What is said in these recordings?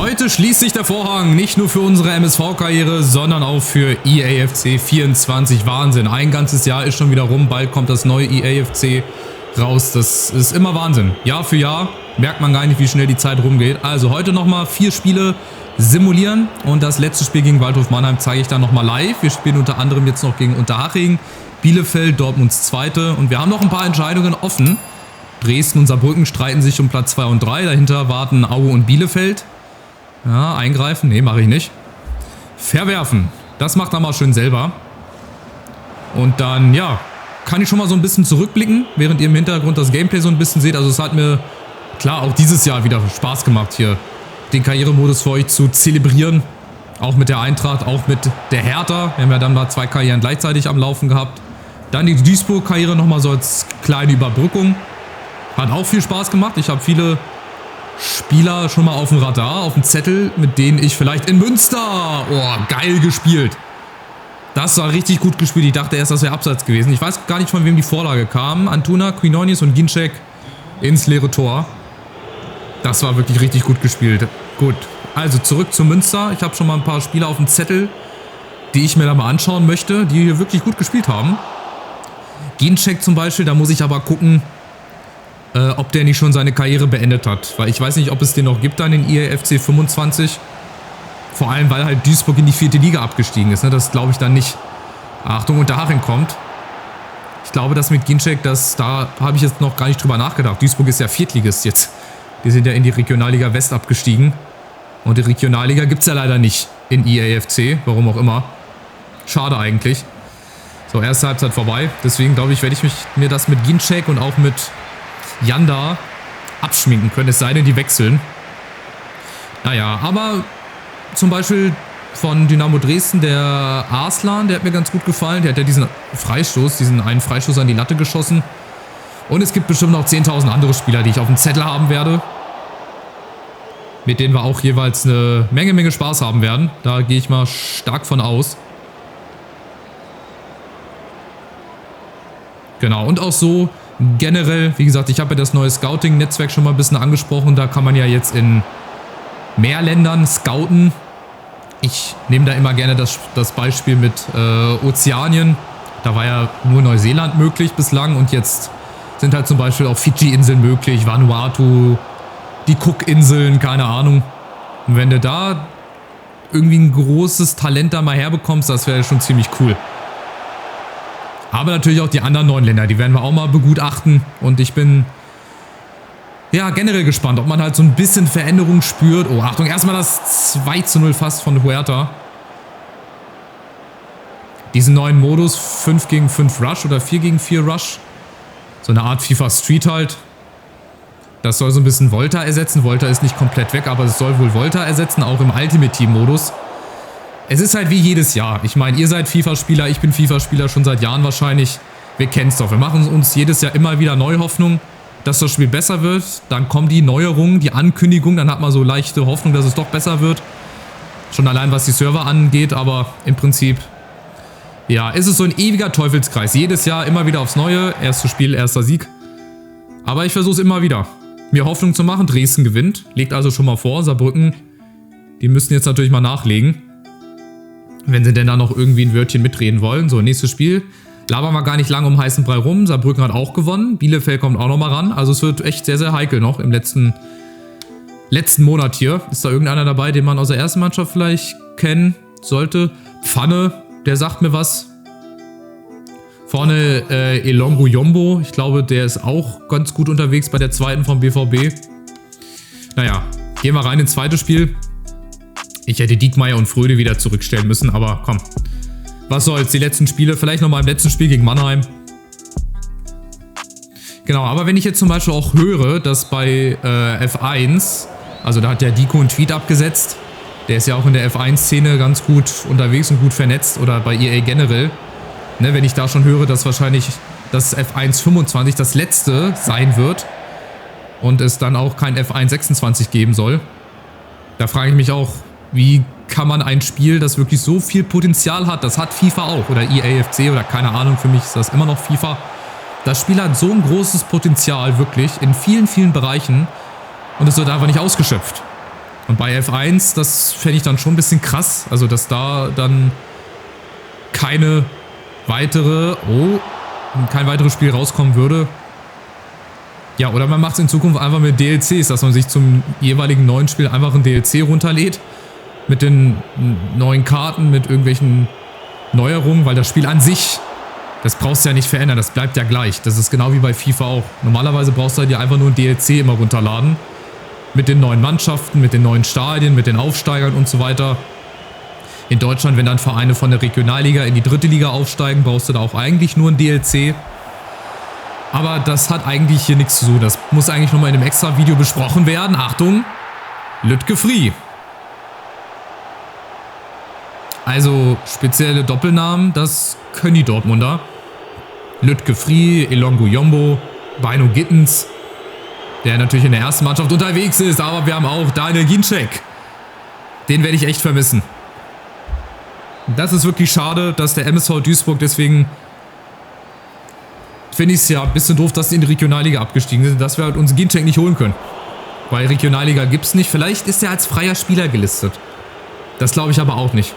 Heute schließt sich der Vorhang, nicht nur für unsere MSV-Karriere, sondern auch für EAFC 24. Wahnsinn, ein ganzes Jahr ist schon wieder rum, bald kommt das neue EAFC raus. Das ist immer Wahnsinn. Jahr für Jahr merkt man gar nicht, wie schnell die Zeit rumgeht. Also heute nochmal 4 Spiele simulieren und das letzte Spiel gegen Waldhof Mannheim zeige ich dann nochmal live. Wir spielen unter anderem jetzt noch gegen Unterhaching, Bielefeld, Dortmunds Zweite und wir haben noch ein paar Entscheidungen offen. Dresden und Saarbrücken streiten sich um Platz 2 und 3, dahinter warten Aue und Bielefeld. Ja, eingreifen? Nee, mache ich nicht. Verwerfen. Das macht er mal schön selber. Und dann, ja, kann ich schon mal so ein bisschen zurückblicken, während ihr im Hintergrund das Gameplay so ein bisschen seht. Also es hat mir, klar, auch dieses Jahr wieder Spaß gemacht, hier den Karrieremodus für euch zu zelebrieren. Auch mit der Eintracht, auch mit der Hertha. Wir haben ja dann mal 2 Karrieren gleichzeitig am Laufen gehabt. Dann die Duisburg-Karriere nochmal so als kleine Überbrückung. Hat auch viel Spaß gemacht. Ich habe viele Spieler schon mal auf dem Radar, auf dem Zettel, mit denen ich vielleicht in Münster, oh, geil gespielt. Das war richtig gut gespielt. Ich dachte erst, das wäre Abseits gewesen. Ich weiß gar nicht, von wem die Vorlage kam. Antuna, Quinones und Ginczek ins leere Tor. Das war wirklich richtig gut gespielt. Gut, also zurück zu Münster. Ich habe schon mal ein paar Spieler auf dem Zettel, die ich mir da mal anschauen möchte, die hier wirklich gut gespielt haben. Ginczek zum Beispiel, da muss ich aber gucken, ob der nicht schon seine Karriere beendet hat. Weil ich weiß nicht, ob es den noch gibt dann in EAFC 25. Vor allem, weil halt Duisburg in die 4. Liga abgestiegen ist. Ne? Das glaube ich dann nicht. Achtung, Unterhaching kommt. Ich glaube, das mit Ginczek, da habe ich jetzt noch gar nicht drüber nachgedacht. Duisburg ist ja Viertligist jetzt. Die sind ja in die Regionalliga West abgestiegen. Und die Regionalliga gibt es ja leider nicht in EAFC. Warum auch immer. Schade eigentlich. So, erste Halbzeit vorbei. Deswegen glaube ich, werde ich mir das mit Ginczek und auch mit Janda abschminken können, es sei denn, die wechseln. Naja, aber zum Beispiel von Dynamo Dresden, der Arslan, der hat mir ganz gut gefallen. Der hat ja diesen einen Freistoß an die Latte geschossen. Und es gibt bestimmt noch 10.000 andere Spieler, die ich auf dem Zettel haben werde. Mit denen wir auch jeweils eine Menge Spaß haben werden. Da gehe ich mal stark von aus. Genau, und auch so generell, wie gesagt, ich habe ja das neue Scouting-Netzwerk schon mal ein bisschen angesprochen. Da kann man ja jetzt in mehr Ländern scouten. Ich nehme da immer gerne das Beispiel mit Ozeanien. Da war ja nur Neuseeland möglich bislang und jetzt sind halt zum Beispiel auch Fidschi-Inseln möglich, Vanuatu, die Cook-Inseln, keine Ahnung. Und wenn du da irgendwie ein großes Talent da mal herbekommst, das wäre schon ziemlich cool. Aber natürlich auch die anderen 9 Länder, die werden wir auch mal begutachten. Und ich bin ja generell gespannt, ob man halt so ein bisschen Veränderung spürt. Oh, Achtung, erstmal das 2:0 fast von Huerta. Diesen neuen Modus, 5 gegen 5 Rush oder 4 gegen 4 Rush. So eine Art FIFA Street halt. Das soll so ein bisschen Volta ersetzen. Volta ist nicht komplett weg, aber es soll wohl Volta ersetzen, auch im Ultimate Team Modus. Es ist halt wie jedes Jahr. Ich meine, ihr seid FIFA-Spieler, ich bin FIFA-Spieler schon seit Jahren wahrscheinlich. Wir kennen es doch. Wir machen uns jedes Jahr immer wieder neue Hoffnung, dass das Spiel besser wird. Dann kommen die Neuerungen, die Ankündigung. Dann hat man so leichte Hoffnung, dass es doch besser wird. Schon allein, was die Server angeht. Aber im Prinzip, ja, ist es so ein ewiger Teufelskreis. Jedes Jahr immer wieder aufs Neue. Erstes Spiel, erster Sieg. Aber ich versuche es immer wieder, mir Hoffnung zu machen. Dresden gewinnt. Legt also schon mal vor. Saarbrücken, die müssen jetzt natürlich mal nachlegen. Wenn sie denn da noch irgendwie ein Wörtchen mitreden wollen. So, nächstes Spiel. Labern wir gar nicht lange um heißen Brei rum. Saarbrücken hat auch gewonnen. Bielefeld kommt auch noch mal ran. Also es wird echt sehr, sehr heikel noch im letzten Monat hier. Ist da irgendeiner dabei, den man aus der ersten Mannschaft vielleicht kennen sollte? Pfanne, der sagt mir was. Vorne Elongo Yombo. Ich glaube, der ist auch ganz gut unterwegs bei der zweiten vom BVB. Naja, gehen wir rein ins zweite Spiel. Ich hätte Diekmeyer und Fröde wieder zurückstellen müssen, aber komm. Was soll's, die letzten Spiele, vielleicht nochmal im letzten Spiel gegen Mannheim. Genau, aber wenn ich jetzt zum Beispiel auch höre, dass bei F1, also da hat der Diko einen Tweet abgesetzt, der ist ja auch in der F1-Szene ganz gut unterwegs und gut vernetzt, oder bei EA generell. Ne, wenn ich da schon höre, dass wahrscheinlich das F1 25 das letzte sein wird und es dann auch kein F1 26 geben soll, da frage ich mich auch, wie kann man ein Spiel, das wirklich so viel Potenzial hat, das hat FIFA auch, oder EAFC oder keine Ahnung, für mich ist das immer noch FIFA. Das Spiel hat so ein großes Potenzial, wirklich, in vielen, vielen Bereichen und es wird einfach nicht ausgeschöpft. Und bei F1, das fände ich dann schon ein bisschen krass. Also, dass da dann kein weiteres Spiel rauskommen würde. Ja, oder man macht es in Zukunft einfach mit DLCs, dass man sich zum jeweiligen neuen Spiel einfach ein DLC runterlädt. Mit den neuen Karten, mit irgendwelchen Neuerungen, weil das Spiel an sich, das brauchst du ja nicht verändern, das bleibt ja gleich. Das ist genau wie bei FIFA auch. Normalerweise brauchst du dir einfach nur ein DLC immer runterladen. Mit den neuen Mannschaften, mit den neuen Stadien, mit den Aufsteigern und so weiter. In Deutschland, wenn dann Vereine von der Regionalliga in die 3. Liga aufsteigen, brauchst du da auch eigentlich nur ein DLC. Aber das hat eigentlich hier nichts zu tun. Das muss eigentlich nochmal in einem extra Video besprochen werden. Achtung, Lütke Free. Also spezielle Doppelnamen, das können die Dortmunder. Lütke Free, Elongo Yombo, Bino Gittens, der natürlich in der ersten Mannschaft unterwegs ist. Aber wir haben auch Daniel Ginczek. Den werde ich echt vermissen. Das ist wirklich schade, dass der MSV Duisburg, deswegen finde ich es ja ein bisschen doof, dass die in die Regionalliga abgestiegen sind, dass wir halt uns Ginczek nicht holen können. Weil Regionalliga gibt es nicht. Vielleicht ist er als freier Spieler gelistet. Das glaube ich aber auch nicht.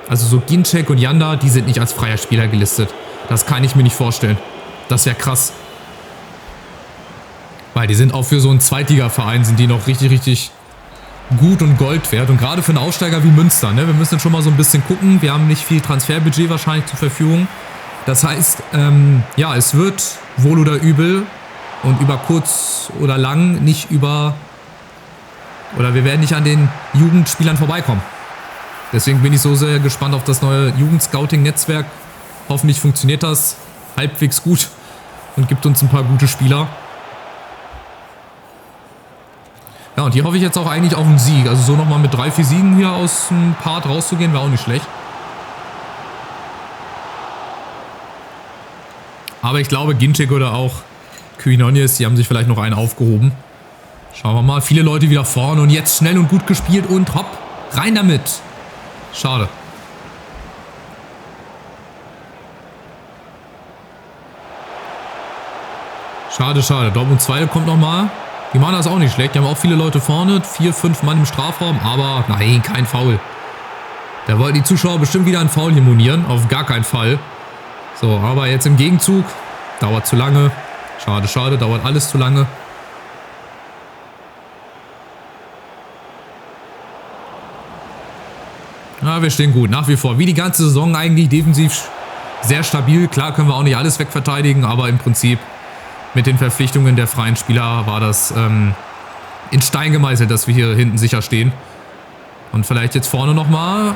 Also so Ginczek und Janda, die sind nicht als freier Spieler gelistet. Das kann ich mir nicht vorstellen. Das wäre krass. Weil die sind auch für so einen Zweitligaverein, sind die noch richtig, richtig gut und Gold wert. Und gerade für einen Aufsteiger wie Münster, ne? Wir müssen jetzt schon mal so ein bisschen gucken. Wir haben nicht viel Transferbudget wahrscheinlich zur Verfügung. Das heißt, ja, es wird wohl oder übel und über kurz oder lang nicht über... Oder wir werden nicht an den Jugendspielern vorbeikommen. Deswegen bin ich so sehr gespannt auf das neue Jugendscouting-Netzwerk. Hoffentlich funktioniert das halbwegs gut und gibt uns ein paar gute Spieler. Ja, und hier hoffe ich jetzt auch eigentlich auf einen Sieg. Also so nochmal mit 3, 4 Siegen hier aus dem Part rauszugehen, wäre auch nicht schlecht. Aber ich glaube, Ginczek oder auch Quinones, die haben sich vielleicht noch einen aufgehoben. Schauen wir mal. Viele Leute wieder vorne und jetzt schnell und gut gespielt und hopp, rein damit. Schade. Schade, schade. Dortmund 2 kommt nochmal. Die machen das auch nicht schlecht. Die haben auch viele Leute vorne. 4, 5 Mann im Strafraum. Aber nein, kein Foul. Da wollten die Zuschauer bestimmt wieder einen Foul hier monieren. Auf gar keinen Fall. So, aber jetzt im Gegenzug. Dauert zu lange. Schade, schade. Dauert alles zu lange. Ja, wir stehen gut. Nach wie vor. Wie die ganze Saison eigentlich. Defensiv sehr stabil. Klar können wir auch nicht alles wegverteidigen. Aber im Prinzip mit den Verpflichtungen der freien Spieler war das in Stein gemeißelt, dass wir hier hinten sicher stehen. Und vielleicht jetzt vorne nochmal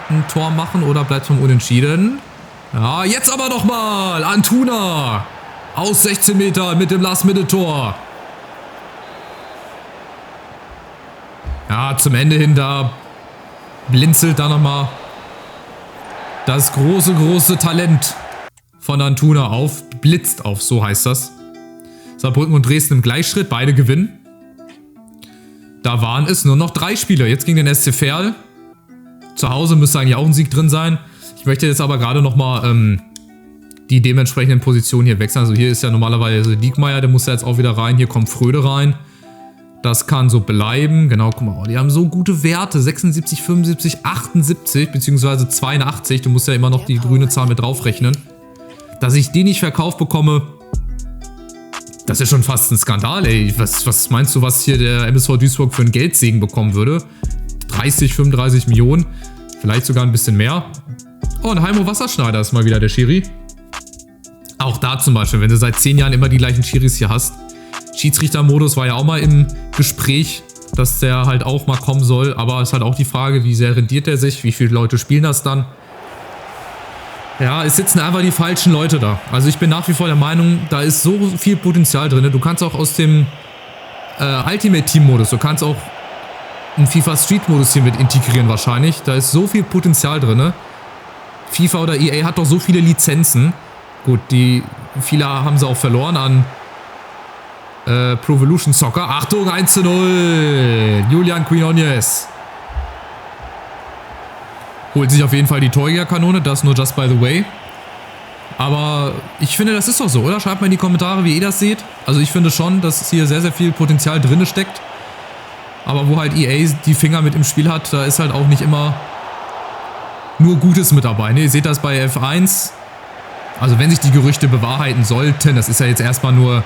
ein Tor machen oder bleibt vom Unentschieden. Ja, jetzt aber nochmal. Antuna. Aus 16 Meter mit dem Last-Minute-Tor. Ja, zum Ende hin da blinzelt da nochmal das große, große Talent von Antuna auf. Blitzt auf, so heißt das. Saarbrücken und Dresden im Gleichschritt. Beide gewinnen. Da waren es nur noch 3 Spieler. Jetzt gegen den SC Verl. Zu Hause müsste eigentlich auch ein Sieg drin sein. Ich möchte jetzt aber gerade nochmal die dementsprechenden Positionen hier wechseln. Also hier ist ja normalerweise Diekmeyer, der muss ja jetzt auch wieder rein. Hier kommt Fröde rein. Das kann so bleiben. Genau, guck mal, die haben so gute Werte. 76, 75, 78 bzw. 82. Du musst ja immer noch die grüne Zahl mit draufrechnen. Dass ich die nicht verkauft bekomme, das ist schon fast ein Skandal, ey. Was meinst du, was hier der MSV Duisburg für einen Geldsegen bekommen würde? 30, 35 Millionen. Vielleicht sogar ein bisschen mehr. Oh, und Heimo Wasserschneider ist mal wieder der Schiri. Auch da zum Beispiel, wenn du seit 10 Jahren immer die gleichen Schiris hier hast. Schiedsrichtermodus war ja auch mal im Gespräch, dass der halt auch mal kommen soll. Aber es ist halt auch die Frage, wie sehr rendiert er sich? Wie viele Leute spielen das dann? Ja, es sitzen einfach die falschen Leute da. Also ich bin nach wie vor der Meinung, da ist so viel Potenzial drin. Du kannst auch aus dem Ultimate Team Modus, du kannst auch einen FIFA Street Modus hier mit integrieren wahrscheinlich. Da ist so viel Potenzial drin. FIFA oder EA hat doch so viele Lizenzen. Gut, viele haben sie auch verloren an Pro Evolution Soccer. Achtung, 1:0. Julian Quinones holt sich auf jeden Fall die Torjägerkanone, das nur just by the way. Aber ich finde, das ist doch so, oder? Schreibt mal in die Kommentare, wie ihr das seht. Also ich finde schon, dass hier sehr, sehr viel Potenzial drin steckt. Aber wo halt EA die Finger mit im Spiel hat, da ist halt auch nicht immer nur Gutes mit dabei. Ne, ihr seht das bei F1. Also wenn sich die Gerüchte bewahrheiten sollten, das ist ja jetzt erstmal nur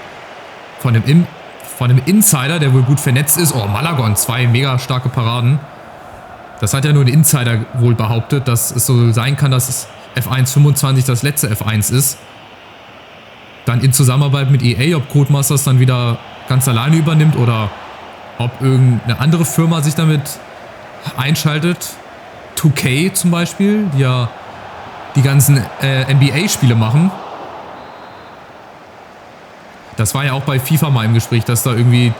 von einem Insider, der wohl gut vernetzt ist. Oh, Malagon, 2 mega starke Paraden. Das hat ja nur ein Insider wohl behauptet, dass es so sein kann, dass F1 25 das letzte F1 ist. Dann in Zusammenarbeit mit EA, ob Codemasters dann wieder ganz alleine übernimmt oder ob irgendeine andere Firma sich damit einschaltet. 2K zum Beispiel, die ja die ganzen NBA-Spiele machen. Das war ja auch bei FIFA mal im Gespräch, dass da irgendwie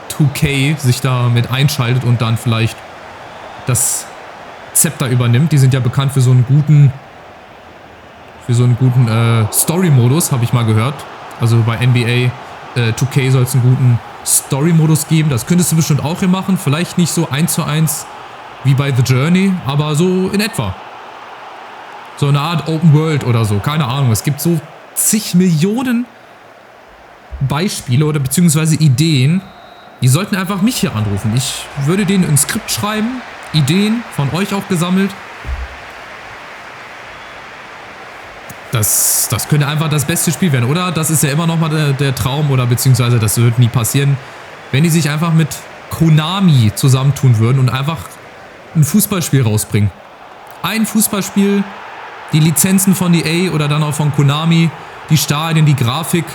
2K sich da mit einschaltet und dann vielleicht das Zepter übernimmt. Die sind ja bekannt für so einen guten Story-Modus, habe ich mal gehört. Also bei NBA 2K soll es einen guten Story-Modus geben. Das könntest du bestimmt auch hier machen. Vielleicht nicht so 1:1 wie bei The Journey, aber so in etwa. So eine Art Open World oder so. Keine Ahnung. Es gibt so zig Millionen Beispiele oder beziehungsweise Ideen. Die sollten einfach mich hier anrufen. Ich würde denen ein Skript schreiben. Ideen von euch auch gesammelt. Das könnte einfach das beste Spiel werden, oder? Das ist ja immer noch mal der Traum, oder beziehungsweise das wird nie passieren, wenn die sich einfach mit Konami zusammentun würden und einfach ein Fußballspiel rausbringen. Ein Fußballspiel, die Lizenzen von EA oder dann auch von Konami, die Stadien, die Grafik.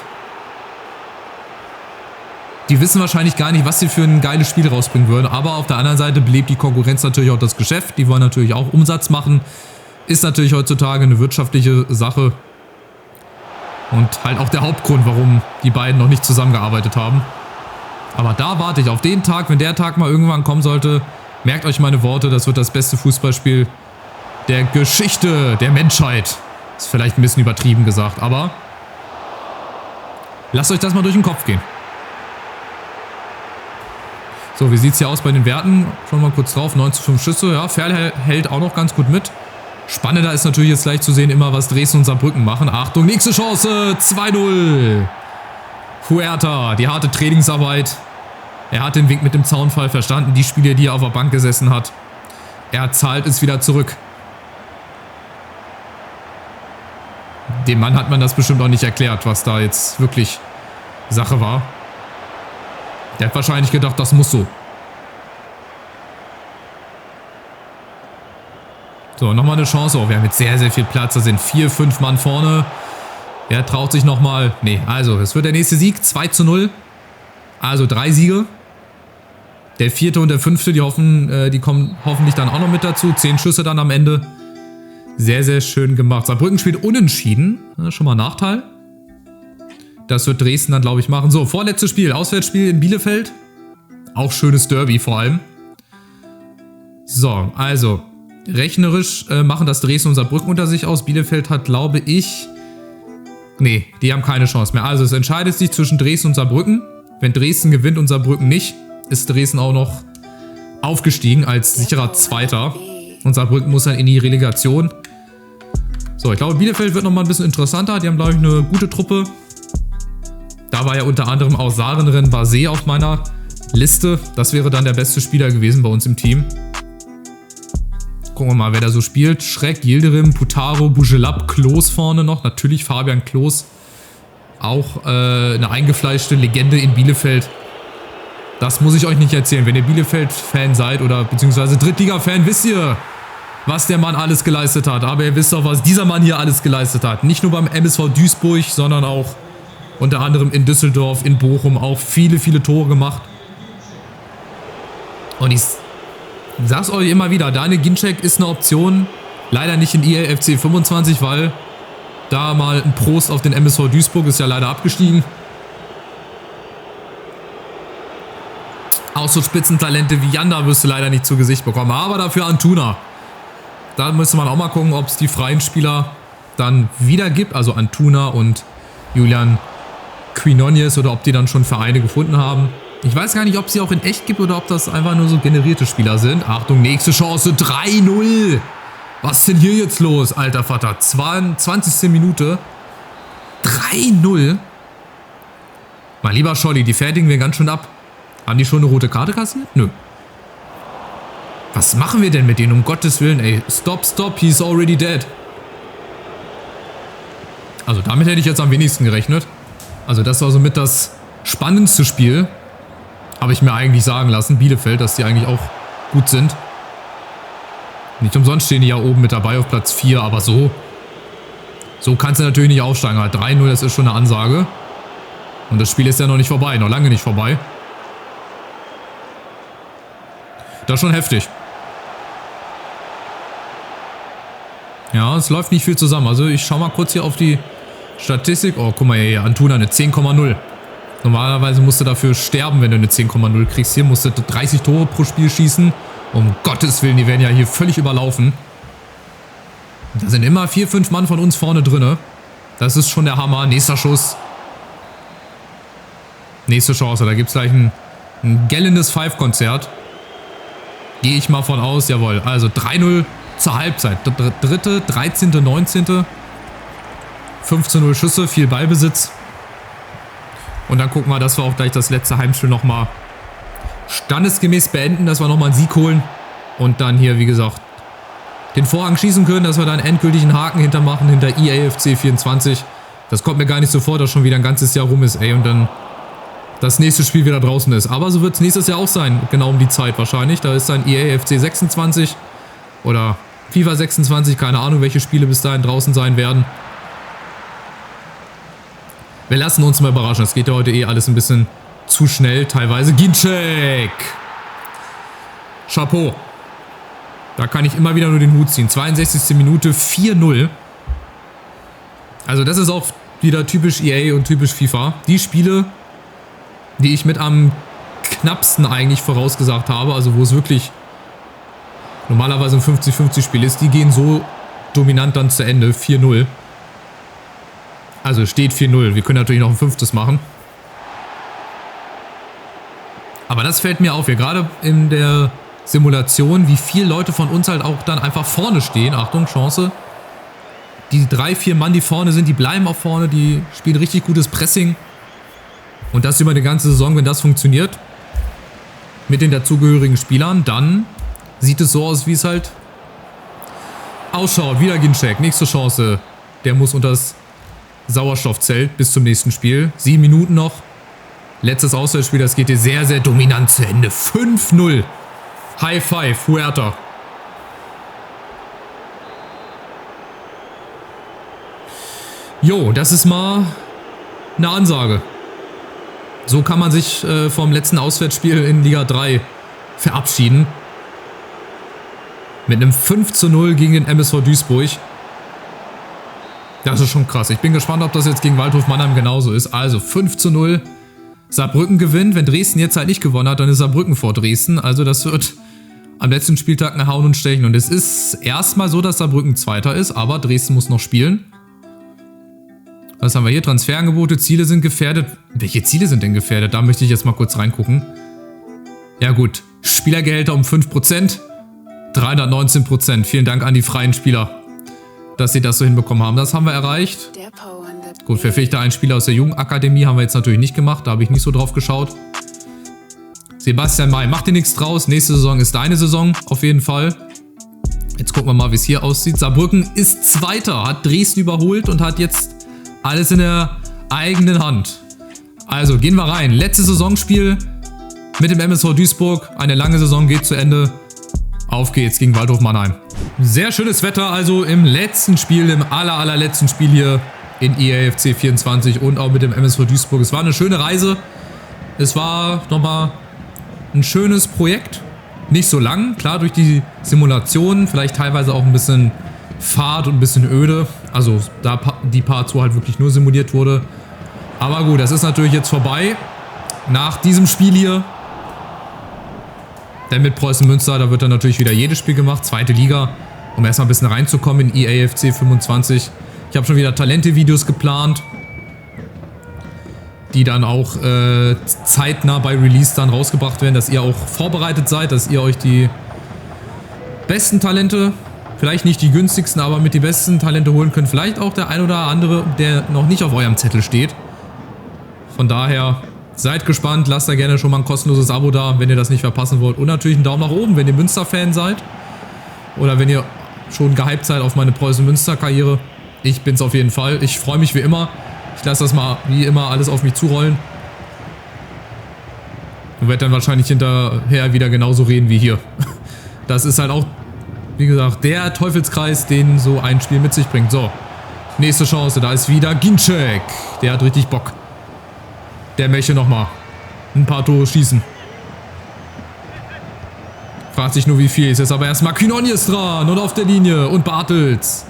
Die wissen wahrscheinlich gar nicht, was sie für ein geiles Spiel rausbringen würden, aber auf der anderen Seite belebt die Konkurrenz natürlich auch das Geschäft. Die wollen natürlich auch Umsatz machen. Ist natürlich heutzutage eine wirtschaftliche Sache und halt auch der Hauptgrund, warum die beiden noch nicht zusammengearbeitet haben. Aber da warte ich auf den Tag, wenn der Tag mal irgendwann kommen sollte. Merkt euch meine Worte, das wird das beste Fußballspiel der Geschichte der Menschheit. Ist vielleicht ein bisschen übertrieben gesagt, aber lasst euch das mal durch den Kopf gehen. So, wie sieht es hier aus bei den Werten? Schauen wir mal kurz drauf. 9:5 Schüsse. Ja, Ferl hält auch noch ganz gut mit. Spannender ist natürlich jetzt gleich zu sehen, immer was Dresden und Saarbrücken machen. Achtung, nächste Chance. 2:0. Huerta, die harte Trainingsarbeit. Er hat den Wink mit dem Zaunfall verstanden. Die Spiele, die er auf der Bank gesessen hat. Er zahlt es wieder zurück. Dem Mann hat man das bestimmt auch nicht erklärt, was da jetzt wirklich Sache war. Der hat wahrscheinlich gedacht, das muss so. So, nochmal eine Chance. Oh, wir haben jetzt sehr, sehr viel Platz. Da sind 4, 5 Mann vorne. Wer traut sich nochmal? Nee, also, es wird der nächste Sieg. 2:0. Also 3 Siege. Der 4. und der 5. Die kommen hoffentlich dann auch noch mit dazu. 10 Schüsse dann am Ende. Sehr, sehr schön gemacht. Saarbrücken spielt unentschieden. Schon mal ein Nachteil. Das wird Dresden dann, glaube ich, machen. So, vorletztes Spiel. Auswärtsspiel in Bielefeld. Auch schönes Derby vor allem. So, also rechnerisch machen das Dresden und Saarbrücken unter sich aus. Bielefeld hat, glaube ich... Nee, die haben keine Chance mehr. Also es entscheidet sich zwischen Dresden und Saarbrücken. Wenn Dresden gewinnt und Saarbrücken nicht, ist Dresden auch noch aufgestiegen als sicherer Zweiter. Und Saarbrücken muss dann in die Relegation. So, ich glaube, Bielefeld wird nochmal ein bisschen interessanter. Die haben, glaube ich, eine gute Truppe. Da war ja unter anderem auch Sarenren Basé auf meiner Liste. Das wäre dann der beste Spieler gewesen bei uns im Team. Gucken wir mal, wer da so spielt. Schreck, Yildirim, Putaro, Bujelab, Klos vorne noch. Natürlich Fabian Klos. Auch eine eingefleischte Legende in Bielefeld. Das muss ich euch nicht erzählen. Wenn ihr Bielefeld-Fan seid oder beziehungsweise Drittliga-Fan, wisst ihr, was der Mann alles geleistet hat. Aber ihr wisst auch, was dieser Mann hier alles geleistet hat. Nicht nur beim MSV Duisburg, sondern auch unter anderem in Düsseldorf, in Bochum auch viele, viele Tore gemacht. Und ich sag's euch immer wieder, Daniel Ginczek ist eine Option. Leider nicht in EAFC 25, weil da mal ein Prost auf den MSV Duisburg, ist ja leider abgestiegen. Auch so Spitzentalente wie Janda wirst du leider nicht zu Gesicht bekommen. Aber dafür Antuna. Da müsste man auch mal gucken, ob es die freien Spieler dann wieder gibt. Also Antuna und Julian Quinones oder ob die dann schon Vereine gefunden haben. Ich weiß gar nicht, ob es sie auch in echt gibt oder ob das einfach nur so generierte Spieler sind. Achtung, nächste Chance. 3:0. Was ist denn hier jetzt los, alter Vater? 20. Minute. 3:0. Mein lieber Scholli, die fertigen wir ganz schön ab. Haben die schon eine rote Karte kassiert? Nö. Was machen wir denn mit denen, um Gottes Willen, ey? Stop, he's already dead. Also damit hätte ich jetzt am wenigsten gerechnet. Also das war somit das spannendste Spiel. Habe ich mir eigentlich sagen lassen, Bielefeld, dass die eigentlich auch gut sind. Nicht umsonst stehen die ja oben mit dabei auf Platz 4, aber so kannst du natürlich nicht aufsteigen. Halt 3-0, das ist schon eine Ansage. Und das Spiel ist ja noch nicht vorbei, noch lange nicht vorbei. Das ist schon heftig. Ja, es läuft nicht viel zusammen. Also ich schaue mal kurz hier auf die Statistik. Oh, guck mal hier, Antuna eine 10,0. Normalerweise musst du dafür sterben, wenn du eine 10,0 kriegst. Hier musst du 30 Tore pro Spiel schießen. Um Gottes Willen, die werden ja hier völlig überlaufen. Da sind immer 4, 5 Mann von uns vorne drin. Das ist schon der Hammer. Nächster Schuss. Nächste Chance. Da gibt es gleich ein gellendes Five-Konzert. Gehe ich mal von aus. Jawohl. Also 3-0 zur Halbzeit. Dritte, 13., 19. 15-0 Schüsse, viel Ballbesitz. Und dann gucken wir, dass wir auch gleich das letzte Heimspiel nochmal standesgemäß beenden, dass wir nochmal einen Sieg holen. Und dann hier, wie gesagt, den Vorhang schießen können, dass wir dann endgültig einen Haken hintermachen, hinter IAFC 24. Das kommt mir gar nicht so vor, dass schon wieder ein ganzes Jahr rum ist, ey. Und dann das nächste Spiel wieder draußen ist. Aber so wird es nächstes Jahr auch sein, genau um die Zeit wahrscheinlich. Da ist dann IAFC 26 oder FIFA 26, keine Ahnung, welche Spiele bis dahin draußen sein werden. Wir lassen uns mal überraschen. Das geht ja heute eh alles ein bisschen zu schnell teilweise. Ginczek! Chapeau. Da kann ich immer wieder nur den Hut ziehen. 62. Minute, 4-0. Also das ist auch wieder typisch EA und typisch FIFA. Die Spiele, die ich mit am knappsten eigentlich vorausgesagt habe, also wo es wirklich normalerweise ein 50-50 Spiel ist, die gehen so dominant dann zu Ende. 4-0. Also steht 4-0. Wir können natürlich noch ein 5. machen. Aber das fällt mir auf, hier gerade in der Simulation, wie viele Leute von uns halt auch dann einfach vorne stehen. Achtung, Chance. Die 3, 4 Mann, die vorne sind, die bleiben auch vorne, die spielen richtig gutes Pressing. Und das über die ganze Saison, wenn das funktioniert, mit den dazugehörigen Spielern, dann sieht es so aus, wie es halt ausschaut. Wieder Ginczek, nächste Chance. Der muss unter das Sauerstoffzelt bis zum nächsten Spiel. 7 Minuten noch. Letztes Auswärtsspiel, das geht hier sehr, sehr dominant zu Ende. 5-0. High Five, Huerta. Jo, das ist mal eine Ansage. So kann man sich vom letzten Auswärtsspiel in Liga 3 verabschieden. Mit einem 5-0 gegen den MSV Duisburg. Das ist schon krass. Ich bin gespannt, ob das jetzt gegen Waldhof Mannheim genauso ist. Also 5-0. Saarbrücken gewinnt. Wenn Dresden jetzt halt nicht gewonnen hat, dann ist Saarbrücken vor Dresden. Also das wird am letzten Spieltag ein Hauen und Stechen. Und es ist erstmal so, dass Saarbrücken Zweiter ist, aber Dresden muss noch spielen. Was haben wir hier? Transferangebote, Ziele sind gefährdet. Welche Ziele sind denn gefährdet? Da möchte ich jetzt mal kurz reingucken. Ja gut, Spielergehälter um 5%, 319%. Vielen Dank an die freien Spieler, dass sie das so hinbekommen haben. Das haben wir erreicht. Gut, verpflichte einen Spieler aus der Jugendakademie haben wir jetzt natürlich nicht gemacht. Da habe ich nicht so drauf geschaut. Sebastian May, mach dir nichts draus. Nächste Saison ist deine Saison, auf jeden Fall. Jetzt gucken wir mal, wie es hier aussieht. Saarbrücken ist Zweiter, hat Dresden überholt und hat jetzt alles in der eigenen Hand. Also gehen wir rein. Letztes Saisonspiel mit dem MSV Duisburg. Eine lange Saison geht zu Ende. Auf geht's gegen Waldhof Mannheim. Sehr schönes Wetter also im letzten Spiel, im allerletzten Spiel hier in IAFC 24 und auch mit dem MSV Duisburg. Es war eine schöne Reise. Es war nochmal ein schönes Projekt. Nicht so lang, klar durch die Simulationen, vielleicht teilweise auch ein bisschen Fahrt und ein bisschen öde. Also da die Parts, wo halt wirklich nur simuliert wurde. Aber gut, das ist natürlich jetzt vorbei. Nach diesem Spiel hier. Denn mit Preußen Münster, da wird dann natürlich wieder jedes Spiel gemacht. Zweite Liga, um erstmal ein bisschen reinzukommen in IAFC 25. Ich habe schon wieder Talente-Videos geplant, die dann auch zeitnah bei Release dann rausgebracht werden, dass ihr auch vorbereitet seid, dass ihr euch die besten Talente, vielleicht nicht die günstigsten, aber mit die besten Talente holen könnt. Vielleicht auch der ein oder andere, der noch nicht auf eurem Zettel steht. Von daher Seid gespannt, lasst da gerne schon mal ein kostenloses Abo da, wenn ihr das nicht verpassen wollt. Und natürlich einen Daumen nach oben, wenn ihr Münster-Fan seid. Oder wenn ihr schon gehypt seid auf meine Preußen-Münster-Karriere. Ich bin's auf jeden Fall. Ich freue mich wie immer. Ich lasse das mal wie immer alles auf mich zurollen. Und werde dann wahrscheinlich hinterher wieder genauso reden wie hier. Das ist halt auch, wie gesagt, der Teufelskreis, den so ein Spiel mit sich bringt. So, nächste Chance. Da ist wieder Ginczek. Der hat richtig Bock. Der möchte nochmal ein paar Tore schießen. Fragt sich nur wie viel. Ist jetzt aber erstmal Quinones dran und auf der Linie. Und Bartels.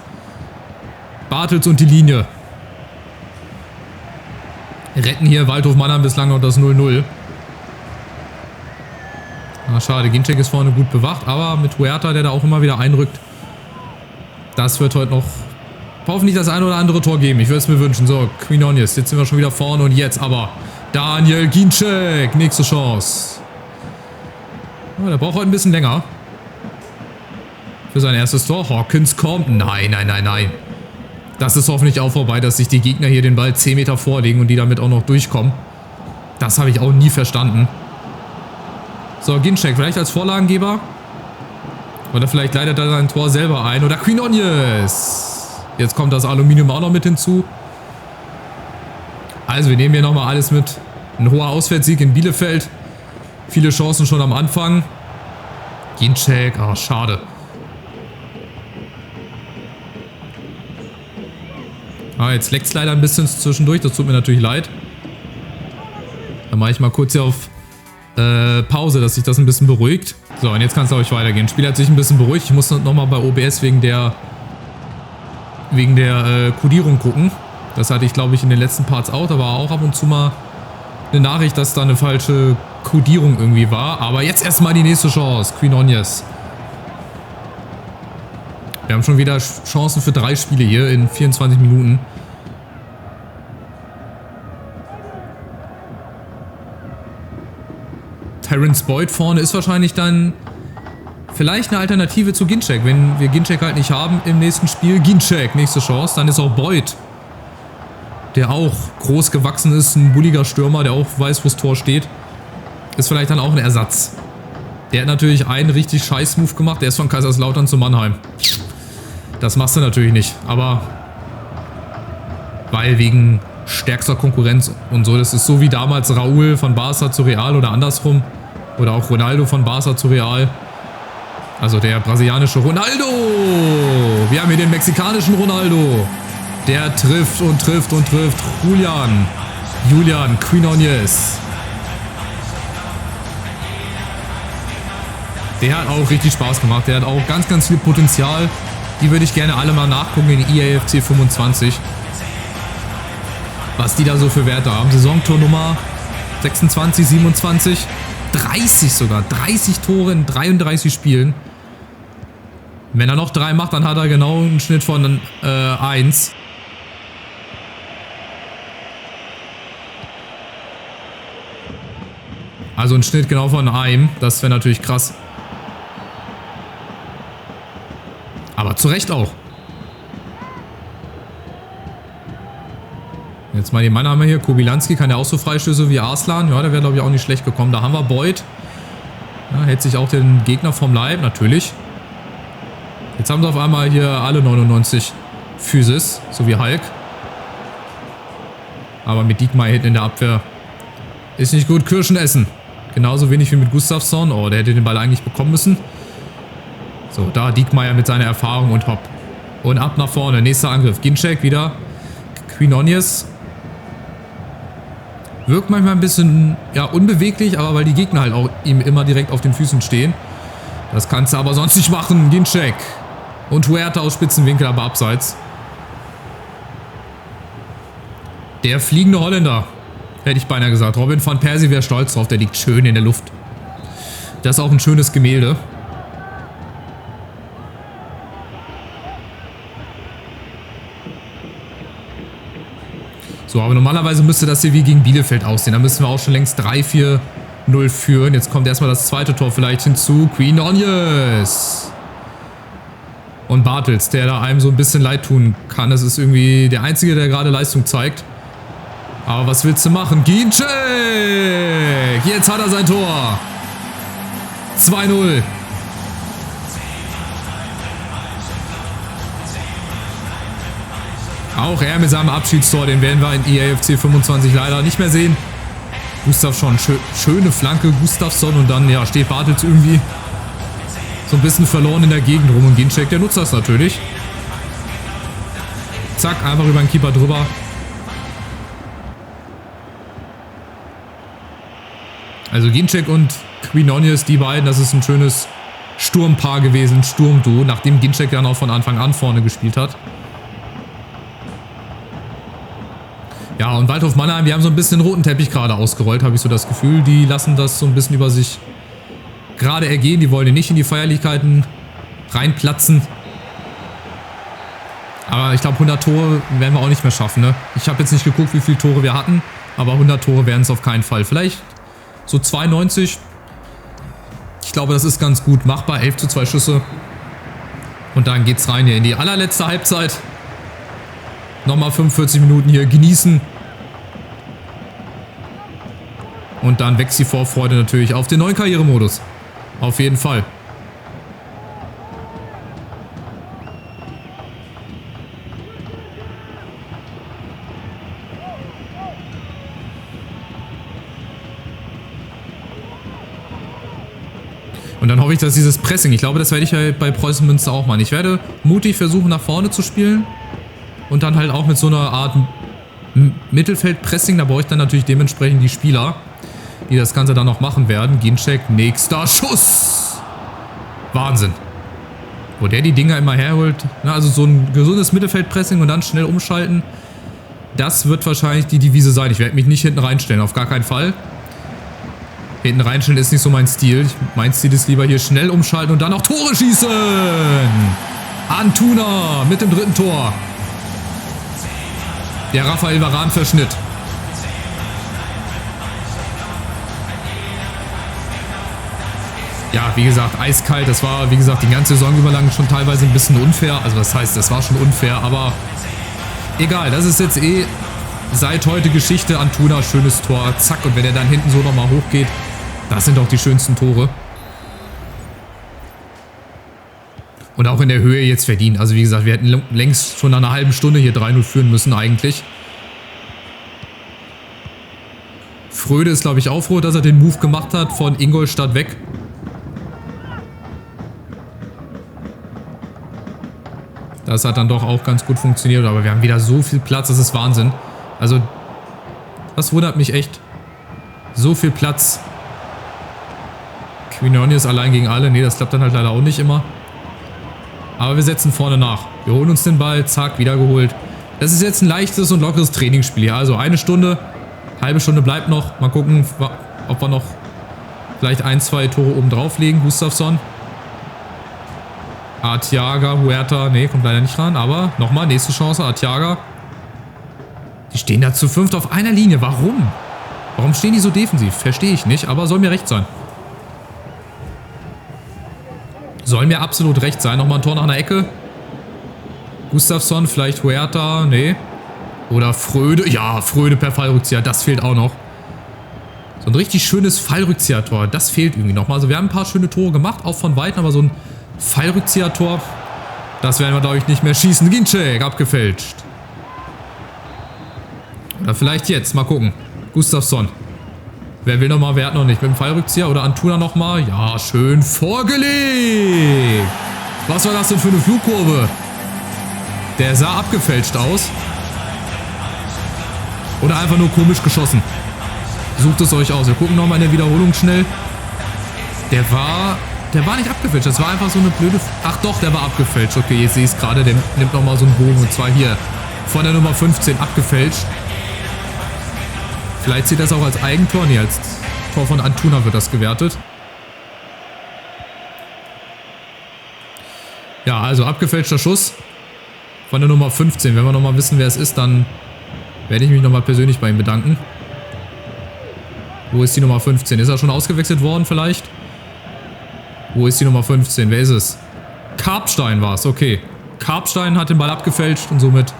Bartels und die Linie. Retten hier Waldhof Mannheim bislang noch das 0-0. Ah, schade, Ginczek ist vorne gut bewacht. Aber mit Huerta, der da auch immer wieder einrückt. Das wird heute noch hoffentlich das ein oder andere Tor geben. Ich würde es mir wünschen. So, Quinones. Jetzt sind wir schon wieder vorne. Und jetzt aber Daniel Ginczek. Nächste Chance. Oh, der braucht heute ein bisschen länger. Für sein erstes Tor. Hawkins kommt. Nein, nein, nein, nein. Das ist hoffentlich auch vorbei, dass sich die Gegner hier den Ball 10 Meter vorlegen und die damit auch noch durchkommen. Das habe ich auch nie verstanden. So, Ginczek vielleicht als Vorlagengeber. Oder vielleicht leitet er sein Tor selber ein. Oder Quinones. Jetzt kommt das Aluminium auch noch mit hinzu. Also wir nehmen hier nochmal alles mit. Ein hoher Auswärtssieg in Bielefeld. Viele Chancen schon am Anfang. Ginczek, oh, schade. Ah, jetzt leckt es leider ein bisschen zwischendurch. Das tut mir natürlich leid. Dann mache ich mal kurz hier auf Pause, dass sich das ein bisschen beruhigt. So, und jetzt kann es auch weitergehen. Das Spiel hat sich ein bisschen beruhigt. Ich muss nochmal bei OBS wegen der Codierung gucken. Das hatte ich, glaube ich, in den letzten Parts auch. Da war auch ab und zu mal eine Nachricht, dass da eine falsche Codierung irgendwie war. Aber jetzt erstmal die nächste Chance. Quinones. Wir haben schon wieder Chancen für 3 Spiele hier in 24 Minuten. Terence Boyd vorne ist wahrscheinlich dann vielleicht eine Alternative zu Ginczek. Wenn wir Ginczek halt nicht haben im nächsten Spiel. Ginczek, nächste Chance. Dann ist auch Boyd, der auch groß gewachsen ist. Ein bulliger Stürmer, der auch weiß, wo das Tor steht. Ist vielleicht dann auch ein Ersatz. Der hat natürlich einen richtig scheiß Move gemacht. Der ist von Kaiserslautern zu Mannheim. Das machst du natürlich nicht. Aber weil wegen stärkster Konkurrenz und so. Das ist so wie damals Raúl von Barca zu Real oder andersrum. Oder auch Ronaldo von Barca zu Real. Also der brasilianische Ronaldo. Wir haben hier den mexikanischen Ronaldo. Der trifft und trifft und trifft. Julian Quinones. Der hat auch richtig Spaß gemacht. Der hat auch ganz, ganz viel Potenzial. Die würde ich gerne alle mal nachgucken in EAFC 25. Was die da so für Werte haben. Saisontor Nummer 26, 27, 30 sogar. 30 Tore in 33 Spielen. Wenn er noch 3 macht, dann hat er genau einen Schnitt von 1. Also ein Schnitt genau von einem. Das wäre natürlich krass. Aber zu Recht auch. Jetzt mal den Mann haben wir hier. Kobylanski kann ja auch so Freistöße wie Arslan. Ja, der wäre, glaube ich, auch nicht schlecht gekommen. Da haben wir Boyd. Ja, hält sich auch den Gegner vom Leib, natürlich. Jetzt haben sie auf einmal hier alle 99 Physis, so wie Hulk. Aber mit Diekmeyer hinten in der Abwehr ist nicht gut. Kirschen essen. Genauso wenig wie mit Gustafsson. Oh, der hätte den Ball eigentlich bekommen müssen. So, da Diekmeyer mit seiner Erfahrung und hopp. Und ab nach vorne. Nächster Angriff. Ginczek wieder. Quinones. Wirkt manchmal ein bisschen, ja, unbeweglich, aber weil die Gegner halt auch ihm immer direkt auf den Füßen stehen. Das kannst du aber sonst nicht machen. Ginczek. Und Huerta aus Spitzenwinkel, aber abseits. Der fliegende Holländer. Hätte ich beinahe gesagt. Robin van Persie wäre stolz drauf. Der liegt schön in der Luft. Das ist auch ein schönes Gemälde. So, aber normalerweise müsste das hier wie gegen Bielefeld aussehen. Da müssen wir auch schon längst 3-4-0 führen. Jetzt kommt erstmal das zweite Tor vielleicht hinzu. Quinones. Und Bartels, der da einem so ein bisschen leid tun kann. Das ist irgendwie der Einzige, der gerade Leistung zeigt. Aber was willst du machen? Ginczek! Jetzt hat er sein Tor. 2-0. Auch er mit seinem Abschiedstor, den werden wir in EAFC 25 leider nicht mehr sehen. Gustafsson, schöne Flanke, Gustafsson und dann ja, steht Bartels irgendwie so ein bisschen verloren in der Gegend rum und Ginczek, der nutzt das natürlich. Zack, einfach über den Keeper drüber. Also Ginczek und Quinones, die beiden, das ist ein schönes Sturmpaar gewesen, Sturmduo, nachdem Ginczek dann auch von Anfang an vorne gespielt hat. Ja, und Waldhof Mannheim, die haben so ein bisschen den roten Teppich gerade ausgerollt, habe ich so das Gefühl. Die lassen das so ein bisschen über sich gerade ergehen. Die wollen nicht in die Feierlichkeiten reinplatzen. Aber ich glaube, 100 Tore werden wir auch nicht mehr schaffen, ne? Ich habe jetzt nicht geguckt, wie viele Tore wir hatten, aber 100 Tore werden es auf keinen Fall. Vielleicht so 92. Ich glaube, das ist ganz gut machbar. 11:2 Schüsse. Und dann geht's rein hier in die allerletzte Halbzeit. Nochmal 45 Minuten hier genießen. Und dann wächst die Vorfreude natürlich auf den neuen Karrieremodus. Auf jeden Fall. Und dann hoffe ich, dass dieses Pressing, ich glaube, das werde ich ja bei Preußen Münster auch machen. Ich werde mutig versuchen, nach vorne zu spielen. Und dann halt auch mit so einer Art Mittelfeldpressing. Da brauche ich dann natürlich dementsprechend die Spieler, die das Ganze dann noch machen werden. Ginczek, nächster Schuss. Wahnsinn. Wo der die Dinger immer herholt. Na, also so ein gesundes Mittelfeldpressing und dann schnell umschalten. Das wird wahrscheinlich die Devise sein. Ich werde mich nicht hinten reinstellen, auf gar keinen Fall. Hinten reinstellen ist nicht so mein Stil. Mein Stil ist lieber hier schnell umschalten und dann noch Tore schießen. Antuna mit dem dritten Tor. Der Rafael Varane-Verschnitt. Ja, wie gesagt, eiskalt. Das war, wie gesagt, die ganze Saison über lang schon teilweise ein bisschen unfair. Also das heißt, das war schon unfair, aber egal. Das ist jetzt eh seit heute Geschichte. Antuna, schönes Tor. Zack. Und wenn er dann hinten so nochmal hochgeht, das sind doch die schönsten Tore. Und auch in der Höhe jetzt verdient. Also wie gesagt, wir hätten längst schon nach einer halben Stunde hier 3-0 führen müssen eigentlich. Fröde ist, glaube ich, auch froh, dass er den Move gemacht hat von Ingolstadt weg. Das hat dann doch auch ganz gut funktioniert. Aber wir haben wieder so viel Platz, das ist Wahnsinn. Also, das wundert mich echt. So viel Platz. Quinones allein gegen alle. Nee, das klappt dann halt leider auch nicht immer. Aber wir setzen vorne nach. Wir holen uns den Ball, zack, wiedergeholt. Das ist jetzt ein leichtes und lockeres Trainingsspiel hier. Also eine Stunde, halbe Stunde bleibt noch. Mal gucken, ob wir noch vielleicht 1, 2 Tore oben drauf legen. Gustafsson. Arteaga, Huerta. Nee, kommt leider nicht ran. Aber nochmal, nächste Chance. Arteaga. Die stehen da zu 5 auf einer Linie. Warum? Warum stehen die so defensiv? Verstehe ich nicht, aber soll mir recht sein. Soll mir absolut recht sein. Nochmal ein Tor nach einer Ecke. Gustafsson, vielleicht Huerta. Nee. Oder Fröde. Ja, Fröde per Fallrückzieher. Das fehlt auch noch. So ein richtig schönes Fallrückzieher-Tor. Das fehlt irgendwie nochmal. Also wir haben ein paar schöne Tore gemacht. Auch von Weitem. Aber so ein Fallrückzieher-Tor, das werden wir, glaube ich, nicht mehr schießen. Ginczek, abgefälscht. Oder vielleicht jetzt. Mal gucken. Gustafsson. Wer will nochmal? Wer hat noch nicht? Mit dem Fallrückzieher oder Antuna nochmal? Ja, schön vorgelegt. Was war das denn für eine Flugkurve? Der sah abgefälscht aus. Oder einfach nur komisch geschossen. Sucht es euch aus. Wir gucken nochmal in der Wiederholung schnell. Der war nicht abgefälscht. Das war einfach so eine blöde... Ach doch, der war abgefälscht. Okay, jetzt sehe ich es gerade. Der nimmt nochmal so einen Bogen. Und zwar hier von der Nummer 15 abgefälscht. Vielleicht sieht das auch als Eigentor. Nee, als Tor von Antuna wird das gewertet. Ja, also abgefälschter Schuss von der Nummer 15. Wenn wir nochmal wissen, wer es ist, dann werde ich mich nochmal persönlich bei ihm bedanken. Wo ist die Nummer 15? Ist er schon ausgewechselt worden vielleicht? Wo ist die Nummer 15? Wer ist es? Karpstein war es, okay. Karpstein hat den Ball abgefälscht und somit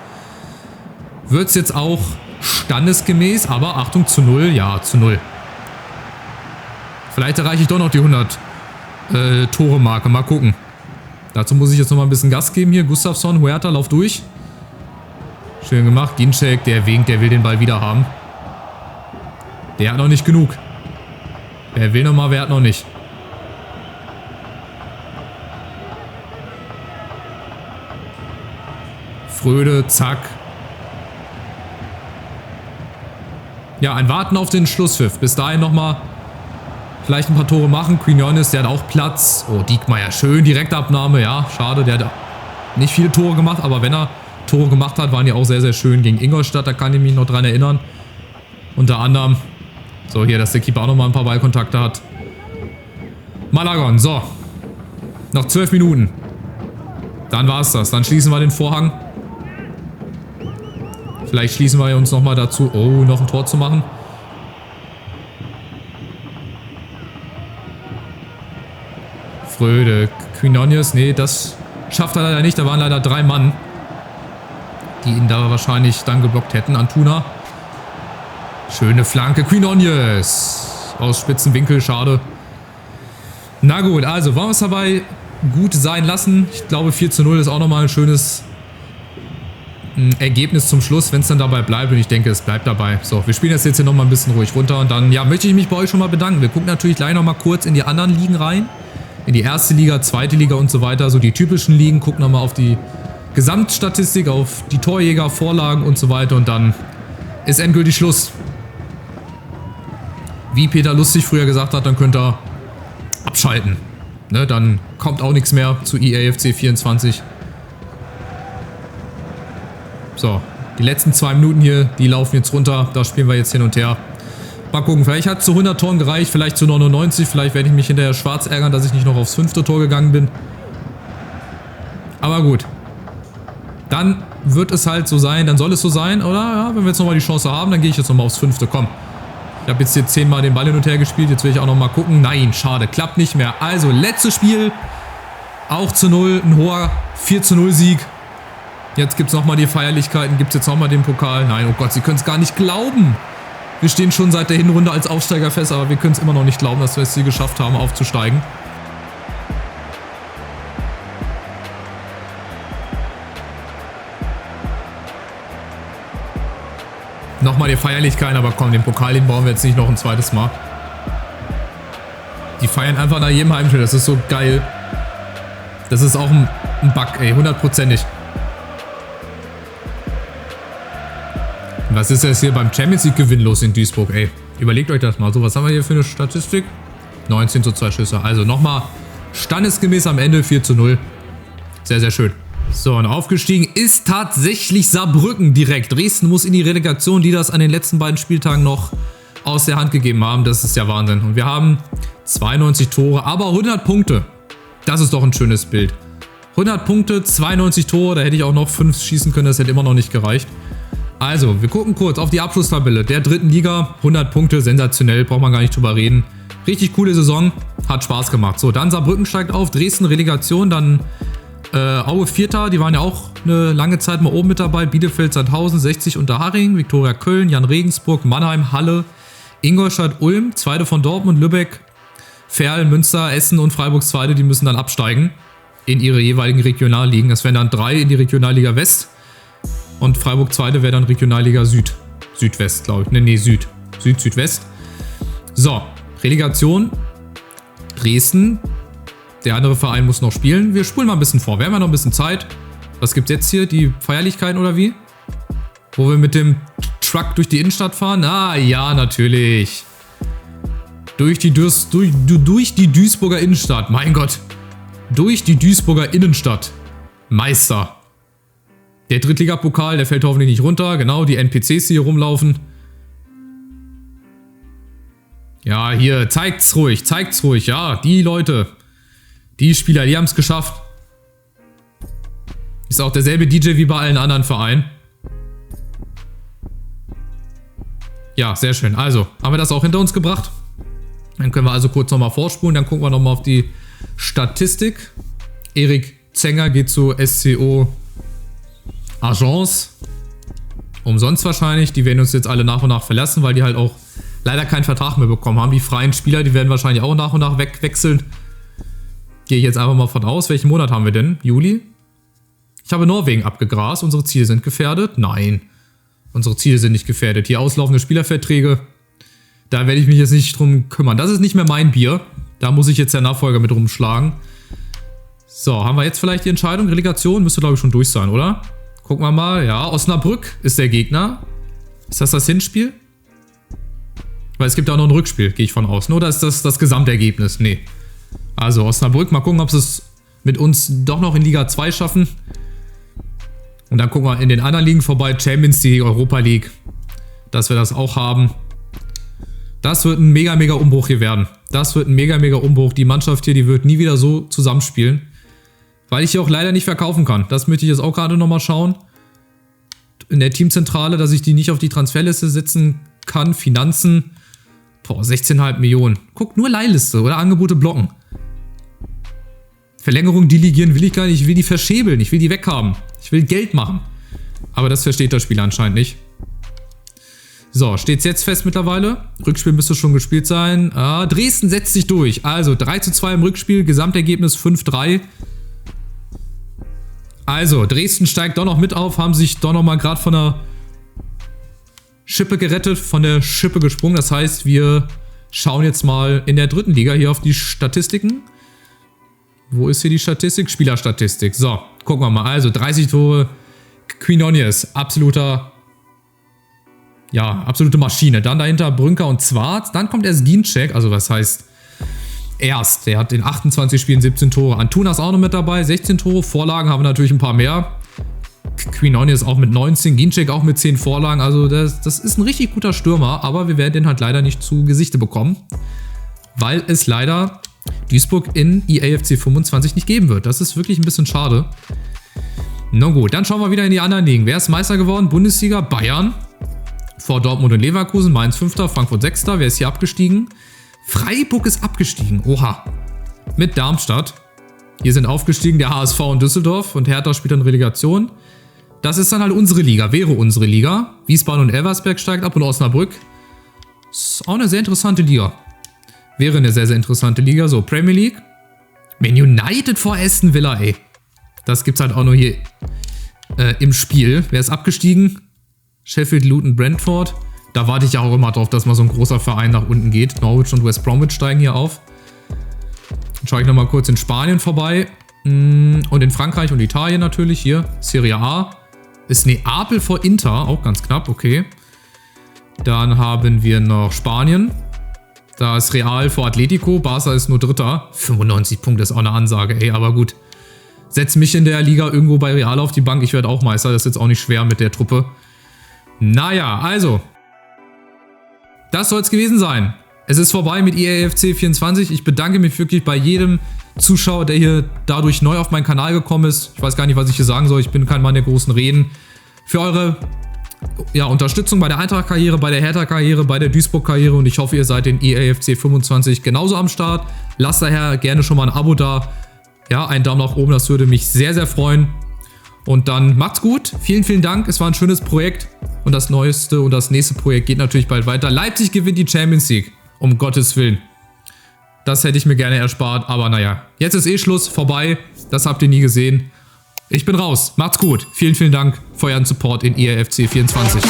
wird es jetzt auch standesgemäß, aber Achtung, zu 0. Ja, zu 0. Vielleicht erreiche ich doch noch die 100 Tore-Marke. Mal gucken. Dazu muss ich jetzt noch mal ein bisschen Gas geben hier. Gustafsson, Huerta, lauf durch. Schön gemacht. Ginczek, der winkt, der will den Ball wieder haben. Der hat noch nicht genug. Wer will noch mal, wer hat noch nicht. Fröde, zack. Ja, ein Warten auf den Schlusspfiff. Bis dahin nochmal vielleicht ein paar Tore machen. Quinones, der hat auch Platz. Oh, Diekmeyer, schön, Direktabnahme. Ja, schade, der hat nicht viele Tore gemacht. Aber wenn er Tore gemacht hat, waren die auch sehr, sehr schön gegen Ingolstadt. Da kann ich mich noch dran erinnern. Unter anderem. So, hier, dass der Keeper auch nochmal ein paar Ballkontakte hat. Malagon, so. Noch 12 Minuten. Dann war es das. Dann schließen wir den Vorhang. Vielleicht schließen wir uns nochmal dazu, oh, noch ein Tor zu machen. Fröde, Quinones, nee, das schafft er leider nicht. Da waren leider 3 Mann, die ihn da wahrscheinlich dann geblockt hätten. Antuna. Schöne Flanke, Quinones. Aus spitzen Winkel, schade. Na gut, also wollen wir es dabei gut sein lassen. Ich glaube 4:0 ist auch nochmal ein schönes Ergebnis zum Schluss, wenn es dann dabei bleibt. Und ich denke, es bleibt dabei. So, wir spielen das jetzt hier nochmal ein bisschen ruhig runter. Und dann, ja, möchte ich mich bei euch schon mal bedanken. Wir gucken natürlich gleich nochmal kurz in die anderen Ligen rein. In die erste Liga, zweite Liga und so weiter. So die typischen Ligen. Gucken nochmal auf die Gesamtstatistik, auf die Torjäger, Vorlagen und so weiter. Und dann ist endgültig Schluss. Wie Peter Lustig früher gesagt hat, dann könnt ihr abschalten. Ne, dann kommt auch nichts mehr zu EAFC 24. So, die letzten 2 Minuten hier, die laufen jetzt runter. Da spielen wir jetzt hin und her. Mal gucken, vielleicht hat es zu 100 Toren gereicht, vielleicht zu 99. Vielleicht werde ich mich hinterher schwarz ärgern, dass ich nicht noch aufs 5. Tor gegangen bin. Aber gut. Dann wird es halt so sein, dann soll es so sein, oder? Ja, wenn wir jetzt nochmal die Chance haben, dann gehe ich jetzt nochmal aufs 5. Komm. Ich habe jetzt hier 10-mal den Ball hin und her gespielt. Jetzt will ich auch nochmal gucken. Nein, schade, klappt nicht mehr. Also, letztes Spiel. Auch zu 0. Ein hoher 4:0 Sieg. Jetzt gibt es nochmal die Feierlichkeiten. Gibt es jetzt nochmal den Pokal? Nein, oh Gott, Sie können es gar nicht glauben. Wir stehen schon seit der Hinrunde als Aufsteiger fest, aber wir können es immer noch nicht glauben, dass wir es hier geschafft haben, aufzusteigen. Nochmal die Feierlichkeiten, aber komm, den Pokal, den brauchen wir jetzt nicht noch ein zweites Mal. Die feiern einfach nach jedem Heimspiel, das ist so geil. Das ist auch ein Bug, ey, 100%ig. Was ist jetzt hier beim Champions League Gewinn los in Duisburg, ey? Überlegt euch das mal. So, was haben wir hier für eine Statistik? 19:2 Schüsse. Also nochmal standesgemäß am Ende 4:0. Sehr, sehr schön. So, und aufgestiegen ist tatsächlich Saarbrücken direkt. Dresden muss in die Relegation, die das an den letzten beiden Spieltagen noch aus der Hand gegeben haben. Das ist ja Wahnsinn. Und wir haben 92 Tore, aber 100 Punkte. Das ist doch ein schönes Bild. 100 Punkte, 92 Tore. Da hätte ich auch noch 5 schießen können. Das hätte immer noch nicht gereicht. Also, wir gucken kurz auf die Abschlusstabelle der 3. Liga. 100 Punkte, sensationell, braucht man gar nicht drüber reden. Richtig coole Saison, hat Spaß gemacht. So, dann Saarbrücken steigt auf, Dresden Relegation, dann Aue 4. Die waren ja auch eine lange Zeit mal oben mit dabei. Bielefeld, Sandhausen, 60 Unterhaching, Viktoria Köln, Jan Regensburg, Mannheim, Halle, Ingolstadt, Ulm, 2. von Dortmund, Lübeck, Verl, Münster, Essen und Freiburg 2. Die müssen dann absteigen in ihre jeweiligen Regionalligen. Das wären dann 3 in die Regionalliga West. Und Freiburg 2. wäre dann Regionalliga Süd. Südwest, glaube ich. Nee, Süd. Südwest. So, Relegation. Dresden. Der andere Verein muss noch spielen. Wir spulen mal ein bisschen vor. Wir haben ja noch ein bisschen Zeit. Was gibt's jetzt hier? Die Feierlichkeiten oder wie? Wo wir mit dem Truck durch die Innenstadt fahren? Ah, ja, natürlich. Durch die Duisburger Innenstadt. Mein Gott. Durch die Duisburger Innenstadt. Meister. Der Drittligapokal, der fällt hoffentlich nicht runter. Genau, die NPCs, die hier rumlaufen. Ja, hier, zeigt's ruhig. Ja, die Leute, die Spieler, die haben es geschafft. Ist auch derselbe DJ wie bei allen anderen Vereinen. Ja, sehr schön. Also, haben wir das auch hinter uns gebracht. Dann können wir also kurz nochmal vorspulen. Dann gucken wir nochmal auf die Statistik. Erik Zenger geht zu SCO Agence. Umsonst wahrscheinlich. Die werden uns jetzt alle nach und nach verlassen, weil die halt auch leider keinen Vertrag mehr bekommen haben. Die freien Spieler, die werden wahrscheinlich auch nach und nach wegwechseln. Gehe ich jetzt einfach mal von aus. Welchen Monat haben wir denn? Juli? Ich habe Norwegen abgegrast. Unsere Ziele sind gefährdet? Nein. Unsere Ziele sind nicht gefährdet. Hier auslaufende Spielerverträge. Da werde ich mich jetzt nicht drum kümmern. Das ist nicht mehr mein Bier. Da muss ich jetzt der Nachfolger mit rumschlagen. So, haben wir jetzt vielleicht die Entscheidung? Relegation müsste, glaube ich, schon durch sein, oder? Gucken wir mal. Ja, Osnabrück ist der Gegner. Ist das Hinspiel? Weil es gibt ja auch noch ein Rückspiel, gehe ich von aus. Oder ist das Gesamtergebnis? Nee. Also Osnabrück, mal gucken, ob sie es mit uns doch noch in Liga 2 schaffen. Und dann gucken wir in den anderen Ligen vorbei. Champions League, Europa League. Dass wir das auch haben. Das wird ein mega Umbruch hier werden. Das wird ein mega Umbruch. Die Mannschaft hier, die wird nie wieder so zusammenspielen. Weil ich hier auch leider nicht verkaufen kann. Das möchte ich jetzt auch gerade nochmal schauen. In der Teamzentrale, dass ich die nicht auf die Transferliste setzen kann. Finanzen. Boah, 16,5 Millionen. Guck, nur Leihliste oder Angebote blocken. Verlängerung delegieren will ich gar nicht. Ich will die verschäbeln. Ich will die weghaben. Ich will Geld machen. Aber das versteht das Spiel anscheinend nicht. So, steht's jetzt fest mittlerweile. Rückspiel müsste schon gespielt sein. Dresden setzt sich durch. Also 3:2 im Rückspiel. Gesamtergebnis 5:3. Also, Dresden steigt doch noch mit auf. Haben sich doch noch mal gerade von der Schippe gerettet. Von der Schippe gesprungen. Das heißt, wir schauen jetzt mal in der dritten Liga hier auf die Statistiken. Wo ist hier die Statistik? Spielerstatistik. So, gucken wir mal. Also 30 Tore. Quinones, absolute Maschine. Dann dahinter Brünker und Zwarz. Dann kommt erst Ginczek. Also was heißt erst? Der hat in 28 Spielen 17 Tore. Antuna ist auch noch mit dabei. 16 Tore. Vorlagen haben wir natürlich ein paar mehr. Quinones auch mit 19. Ginczek auch mit 10 Vorlagen. Also das ist ein richtig guter Stürmer. Aber wir werden den halt leider nicht zu Gesichte bekommen. Weil es leider Duisburg in EAFC 25 nicht geben wird. Das ist wirklich ein bisschen schade. Na gut, dann schauen wir wieder in die anderen Ligen. Wer ist Meister geworden? Bundesliga, Bayern. Vor Dortmund und Leverkusen. Mainz 5., Frankfurt 6. Wer ist hier abgestiegen? Freiburg ist abgestiegen. Oha. Mit Darmstadt. Hier sind aufgestiegen der HSV und Düsseldorf. Und Hertha spielt dann Relegation. Das ist dann halt unsere Liga. Wäre unsere Liga. Wiesbaden und Elversberg steigt ab und Osnabrück. Ist auch eine sehr interessante Liga. Wäre eine sehr interessante Liga. So, Premier League. Man United vor Aston Villa, ey. Das gibt's halt auch nur hier im Spiel. Wer ist abgestiegen? Sheffield, Luton, Brentford. Da warte ich ja auch immer drauf, dass mal so ein großer Verein nach unten geht. Norwich und West Bromwich steigen hier auf. Dann schaue ich nochmal kurz in Spanien vorbei. Und in Frankreich und Italien natürlich. Hier, Serie A. Ist Neapel vor Inter. Auch ganz knapp, okay. Dann haben wir noch Spanien. Da ist Real vor Atletico. Barca ist nur Dritter. 95 Punkte ist auch eine Ansage, ey. Aber gut. Setz mich in der Liga irgendwo bei Real auf die Bank. Ich werde auch Meister. Das ist jetzt auch nicht schwer mit der Truppe. Naja, also. Das soll es gewesen sein. Es ist vorbei mit EAFC 24. Ich bedanke mich wirklich bei jedem Zuschauer, der hier dadurch neu auf meinen Kanal gekommen ist. Ich weiß gar nicht, was ich hier sagen soll. Ich bin kein Mann der großen Reden. Für eure Unterstützung bei der Eintracht-Karriere, bei der Hertha-Karriere, bei der Duisburg-Karriere. Und ich hoffe, ihr seid in EAFC 25 genauso am Start. Lasst daher gerne schon mal ein Abo da. Ja, einen Daumen nach oben, das würde mich sehr, sehr freuen. Und dann macht's gut. Vielen Dank. Es war ein schönes Projekt. Und das neueste und das nächste Projekt geht natürlich bald weiter. Leipzig gewinnt die Champions League. Um Gottes Willen. Das hätte ich mir gerne erspart. Aber naja, jetzt ist Schluss. Vorbei. Das habt ihr nie gesehen. Ich bin raus. Macht's gut. Vielen Dank für euren Support in EAFC 24.